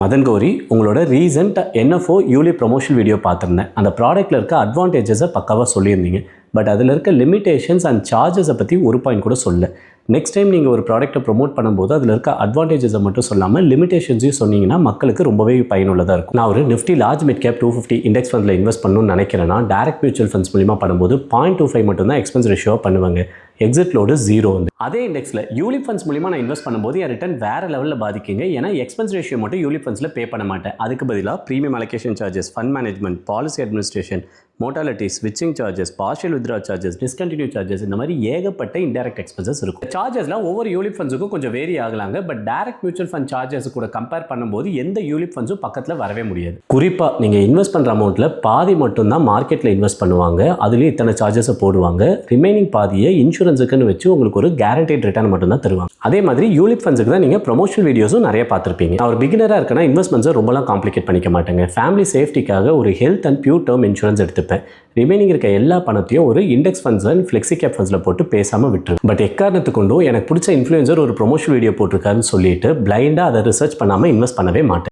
மதன் கௌரி உங்களோட recent NFO ULIP promotion video பார்த்துருந்தேன். அந்த ப்ராடக்ட்டில் இருக்க அட்வான்டேஜஸை பக்காவாக சொல்லியிருந்தீங்க. பட் அதில் இருக்க லிமிடேஷன்ஸ் அண்ட் சார்ஜஸை பற்றி ஒரு பாயிண்ட் கூட சொல்ல. நெக்ஸ்ட் டைம் நீங்கள் ஒரு ப்ராடக்ட்டை ப்ரொமோட் பண்ணும்போது அதில் இருக்க அட்வான்டேஜஸை மட்டும் சொல்லாமல் லிமிடேஷன்ஸையும் சொன்னீங்கன்னா மக்களுக்கு ரொம்பவே பயனுள்ளதாக இருக்கும். நான் ஒரு Nifty large mid cap 250 index ஃபண்டில் இன்வெஸ்ட் பண்ணணும்னு நினைக்கிறேன்னா டைரக்ட் மியூச்சுவல் ஃபண்ட்ஸ் மூலிமா பண்ணும்போது 0.25 மட்டும்தான் எக்ஸ்பென்ஸ் ரேஷியோவாக பண்ணுவாங்க. எக்ஸிட் லோடு 0 வந்து. அதே இண்டெக்ஸில் யூலிப் ஃபண்ட்ஸ் மூலிமா நான் இன்வெஸ்ட் பண்ணும்போது என் ரிட்டர்ன் வேறு லெவலில் பாதிக்குங்க. ஏன்னா எக்ஸ்பென்ஸ் ரேஷியோ மட்டும் யூலிப் ஃபண்ட்ஸில் பே பண்ண மாட்டேன். அதுக்கு பதிலாக premium allocation charges, fund management, policy administration, mortality, ஸ்விட்சிங் charges, partial withdraw charges, discontinue charges, இந்த மாதிரி ஏகப்பட்ட இன்டைரக்ட் எக்ஸ்பென்சஸ் இருக்கும். சார்ஜஸ்லாம் ஒவ்வொரு யூலிப் ஃபண்ட்ஸுக்கும் கொஞ்சம் வேரி ஆகலாங்க. But direct mutual fund charges கூட கம்பேர் பண்ணும்போது எந்த யூலிப் ஃபண்ட்ஸும் பக்கத்தில் வரவே முடியாது. குறிப்பாக நீங்கள் இன்வெஸ்ட் பண்ணுற அமௌண்ட்டில் பாதி மட்டும்தான் மார்க்கெட்டில் இன்வெஸ்ட் பண்ணுவாங்க. அதுலேயும் இத்தனை சார்ஜஸை போடுவாங்க. ரிமைனிங் பாதியை இன்சூரன்ஸுக்குன்னு வச்சு உங்களுக்கு ஒரு கேரண்டட் ரிட்டர்ன் மட்டும்தான் தருவாங்க. அதே மாதிரி யூலிப் ஃபண்ட்ஸுக்கு தான் நீங்கள் ப்ரொமோஷனல் வீடியோஸும் நிறைய பார்த்துருப்பீங்க. நான் ஒரு பிகினராக இருக்கேன்னா இன்வெஸ்ட்மெண்ட்ஸை ரொம்பலாம் காம்ப்ளிகேட் பண்ணிக்க மாட்டேங்க. ஃபேமிலி சேஃப்டிக்காக ஒரு health and pure term insurance எடுத்துப்பேன். ரிமைனிங் இருக்க எல்லா பணத்தையும் ஒரு index funds and flexi cap ஃபண்ட்ஸில் போட்டு பேசாமல் விட்டுரு. பட் எக்காரணத்துக்கு கொண்டும் எனக்கு பிடிச்ச இன்ஃப்ளூயன்சர் ஒரு ப்ரொமோஷனல் வீடியோ போட்டிருக்காருன்னு சொல்லிட்டு பிளைண்டாக அதை ரிசர்ச் பண்ணாமல் இன்வெஸ்ட் பண்ணவே மாட்டேன்.